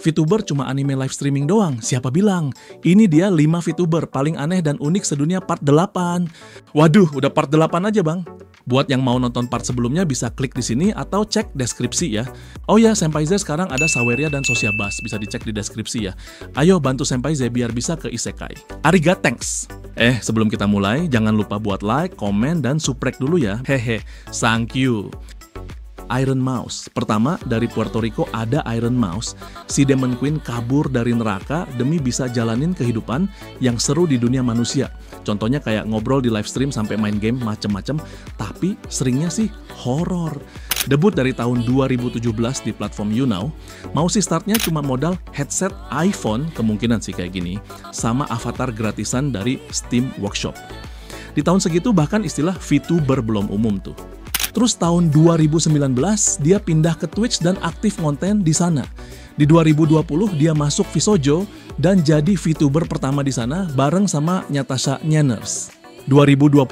VTuber cuma anime live streaming doang, siapa bilang? Ini dia 5 VTuber paling aneh dan unik sedunia part 8. Waduh, udah part 8 aja bang. Buat yang mau nonton part sebelumnya bisa klik di sini atau cek deskripsi ya. Oh ya, Senpai Z sekarang ada Saweria dan Sosiabas, bisa dicek di deskripsi ya. Ayo bantu Senpai Z biar bisa ke Isekai. Arigat, thanks. Sebelum kita mulai, jangan lupa buat like, komen, dan subrek dulu ya. Hehe, thank you. Iron Mouse. Pertama, dari Puerto Rico ada Iron Mouse. Si Demon Queen kabur dari neraka demi bisa jalanin kehidupan yang seru di dunia manusia. Contohnya kayak ngobrol di live stream sampai main game macem-macem, tapi seringnya sih horor. Debut dari tahun 2017 di platform YouNow. Mau sih startnya cuma modal headset iPhone, kemungkinan sih kayak gini, sama avatar gratisan dari Steam Workshop. Di tahun segitu bahkan istilah VTuber belum umum tuh. Terus tahun 2019 dia pindah ke Twitch dan aktif konten di sana. Di 2020 dia masuk Visojo dan jadi VTuber pertama di sana bareng sama Natasha Nyanners. 2021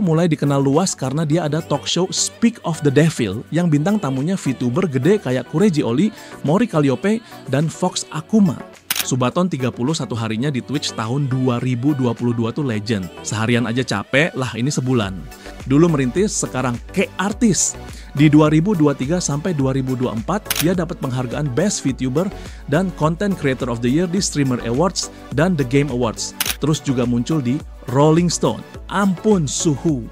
mulai dikenal luas karena dia ada talk show Speak of the Devil yang bintang tamunya VTuber gede kayak Kureji Oli, Mori Calliope, dan Fox Akuma. Subaton 31 harinya di Twitch tahun 2022 tuh legend. Seharian aja capek, lah ini sebulan. Dulu merintis, sekarang kayak artis. Di 2023 sampai 2024, dia dapat penghargaan Best VTuber dan Content Creator of the Year di Streamer Awards dan The Game Awards. Terus juga muncul di Rolling Stone. Ampun suhu.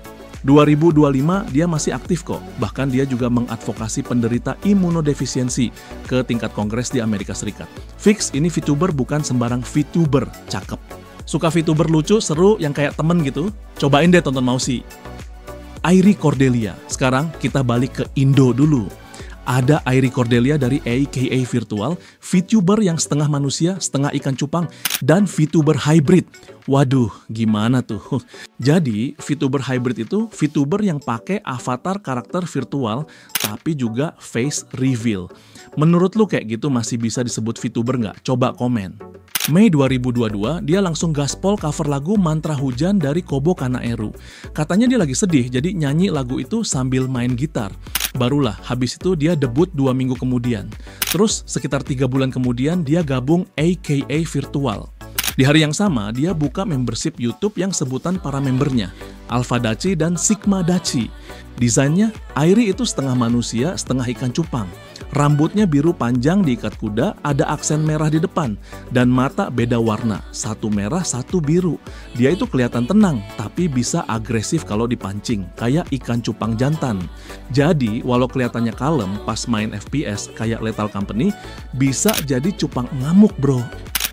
2025 dia masih aktif kok, bahkan dia juga mengadvokasi penderita imunodefisiensi ke tingkat kongres di Amerika Serikat. Fix ini VTuber bukan sembarang VTuber, cakep. Suka VTuber lucu, seru, yang kayak temen gitu? Cobain deh tonton Mausi. Airi Cordelia, sekarang kita balik ke Indo dulu. Ada Airi Cordelia dari AKA Virtual, VTuber yang setengah manusia, setengah ikan cupang, dan VTuber hybrid. Waduh, gimana tuh? Jadi, VTuber hybrid itu VTuber yang pakai avatar karakter virtual, tapi juga face reveal. Menurut lu kayak gitu masih bisa disebut VTuber nggak? Coba komen. Mei 2022, dia langsung gaspol cover lagu Mantra Hujan dari Kobo Kanaeru. Katanya dia lagi sedih, jadi nyanyi lagu itu sambil main gitar. Barulah, habis itu dia debut 2 minggu kemudian. Terus, sekitar 3 bulan kemudian, dia gabung AKA Virtual. Di hari yang sama, dia buka membership YouTube yang sebutan para membernya, Alpha Dachi dan Sigma Dachi. Desainnya, Airi itu setengah manusia, setengah ikan cupang. Rambutnya biru panjang diikat kuda, ada aksen merah di depan, dan mata beda warna, satu merah, satu biru. Dia itu kelihatan tenang, tapi bisa agresif kalau dipancing, kayak ikan cupang jantan. Jadi, walau kelihatannya kalem pas main FPS kayak Lethal Company, bisa jadi cupang ngamuk bro.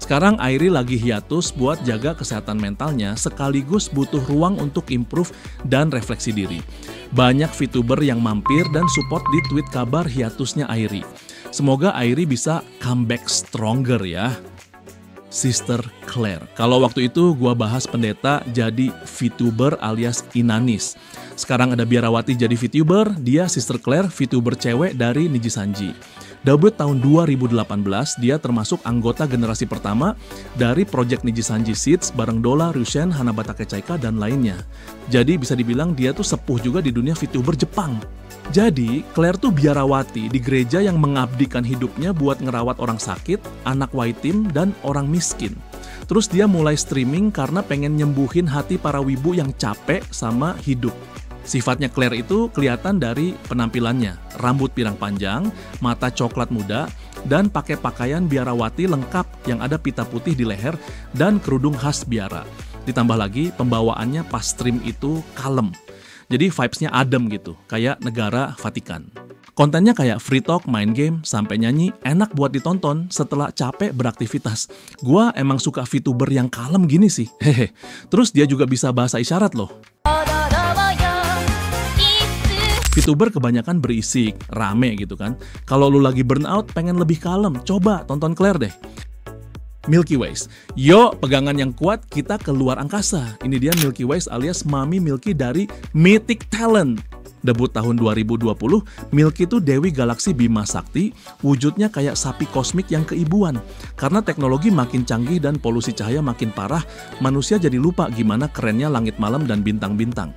Sekarang Airi lagi hiatus buat jaga kesehatan mentalnya sekaligus butuh ruang untuk improve dan refleksi diri. Banyak VTuber yang mampir dan support di tweet kabar hiatusnya Airi. Semoga Airi bisa comeback stronger ya. Sister Claire. Kalau waktu itu gua bahas pendeta jadi VTuber alias Inanis. Sekarang ada Biarawati jadi VTuber, dia Sister Claire VTuber cewek dari Niji Sanji. Debut tahun 2018, dia termasuk anggota generasi pertama dari Project Niji Sanji Seeds bareng Dola, Rushen, Hanabata Kechaika, dan lainnya. Jadi bisa dibilang dia tuh sepuh juga di dunia VTuber Jepang. Jadi, Claire tuh biarawati di gereja yang mengabdikan hidupnya buat ngerawat orang sakit, anak yatim, dan orang miskin. Terus dia mulai streaming karena pengen nyembuhin hati para wibu yang capek sama hidup. Sifatnya Claire itu kelihatan dari penampilannya, rambut pirang panjang, mata coklat muda, dan pakai pakaian biarawati lengkap yang ada pita putih di leher dan kerudung khas biara. Ditambah lagi pembawaannya pas stream itu kalem, jadi vibes-nya adem gitu, kayak negara Vatikan. Kontennya kayak free talk, main game, sampai nyanyi, enak buat ditonton setelah capek beraktivitas. Gua emang suka VTuber yang kalem gini sih, hehe. Terus dia juga bisa bahasa isyarat loh. VTuber kebanyakan berisik, rame gitu kan. Kalau lu lagi burnout, pengen lebih kalem, coba tonton Claire deh. Milky Ways. Yo, pegangan yang kuat, kita keluar angkasa. Ini dia Milky Ways alias Mami Milky dari Mythic Talent. Debut tahun 2020, Milky itu Dewi Galaksi Bima Sakti, wujudnya kayak sapi kosmik yang keibuan. Karena teknologi makin canggih dan polusi cahaya makin parah, manusia jadi lupa gimana kerennya langit malam dan bintang-bintang.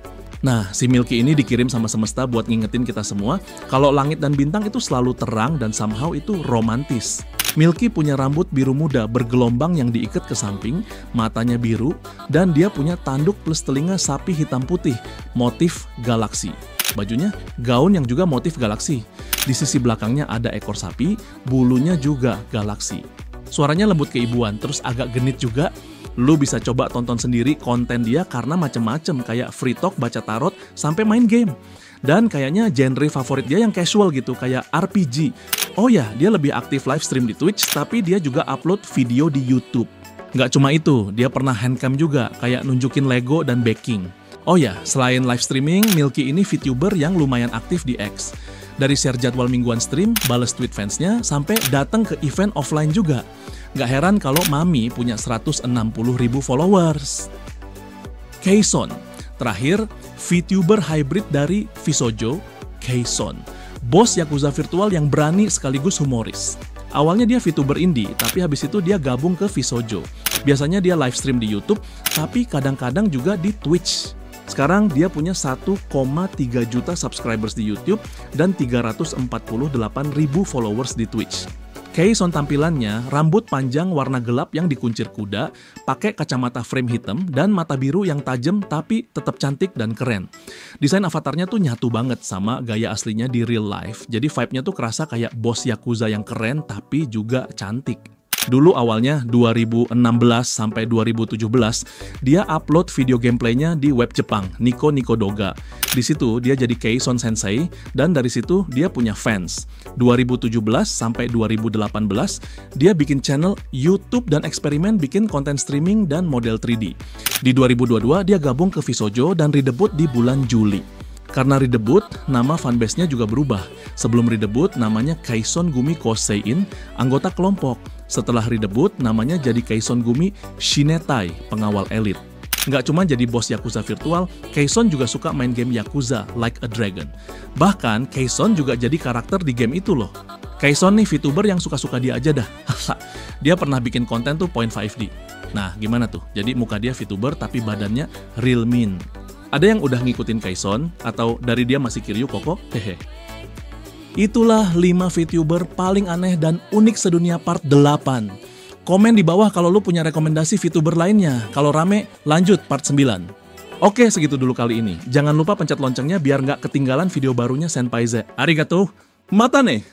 Nah, si Milky ini dikirim sama semesta buat ngingetin kita semua kalau langit dan bintang itu selalu terang dan somehow itu romantis. Milky punya rambut biru muda bergelombang yang diikat ke samping, matanya biru, dan dia punya tanduk plus telinga sapi hitam putih, motif galaksi. Bajunya gaun yang juga motif galaksi. Di sisi belakangnya ada ekor sapi, bulunya juga galaksi. Suaranya lembut keibuan, terus agak genit juga. Lu bisa coba tonton sendiri konten dia karena macem-macem, kayak free talk, baca tarot, sampai main game. Dan kayaknya genre favorit dia yang casual gitu, kayak RPG. Oh ya, dia lebih aktif live stream di Twitch, tapi dia juga upload video di YouTube. Nggak cuma itu, dia pernah handcam juga, kayak nunjukin Lego dan baking. Oh ya, selain live streaming, Milky ini VTuber yang lumayan aktif di X. Dari share jadwal mingguan stream, bales tweet fansnya, sampai datang ke event offline juga. Nggak heran kalau Mami punya 160.000 followers. Kayson, terakhir VTuber hybrid dari Visojo, Kayson. Bos Yakuza virtual yang berani sekaligus humoris. Awalnya dia VTuber indie, tapi habis itu dia gabung ke Visojo. Biasanya dia live stream di YouTube, tapi kadang-kadang juga di Twitch. Sekarang dia punya 1,3 juta subscribers di YouTube dan 348.000 followers di Twitch. Kayson tampilannya rambut panjang warna gelap yang dikuncir kuda, pakai kacamata frame hitam dan mata biru yang tajam tapi tetap cantik dan keren. Desain avatarnya tuh nyatu banget sama gaya aslinya di real life. Jadi vibe-nya tuh kerasa kayak bos Yakuza yang keren tapi juga cantik. Dulu awalnya 2016 sampai 2017, dia upload video gameplaynya di web Jepang, Nico Nico Doga. Di situ dia jadi Kayson Sensei dan dari situ dia punya fans. 2017 sampai 2018, dia bikin channel YouTube dan eksperimen bikin konten streaming dan model 3D. Di 2022 dia gabung ke Visojo dan redebut di bulan Juli. Karena redebut, nama fanbase-nya juga berubah. Sebelum redebut, namanya Kayson Gumi Kosei-in, anggota kelompok. Setelah redebut, namanya jadi Kayson Gumi Shinetai, pengawal elit. Nggak cuma jadi bos Yakuza virtual, Kayson juga suka main game Yakuza, Like a Dragon. Bahkan, Kayson juga jadi karakter di game itu loh. Kayson nih VTuber yang suka-suka dia aja dah. Dia pernah bikin konten tuh Point 5D. Nah, gimana tuh? Jadi muka dia VTuber tapi badannya real mean. Ada yang udah ngikutin Kayson, atau dari dia masih Kiryu Koko? Hehe. Itulah 5 VTuber paling aneh dan unik sedunia part 8. Komen di bawah kalau lu punya rekomendasi VTuber lainnya. Kalau rame, lanjut part 9. Oke, segitu dulu kali ini. Jangan lupa pencet loncengnya biar nggak ketinggalan video barunya Senpai Z. Arigatou, mata nih!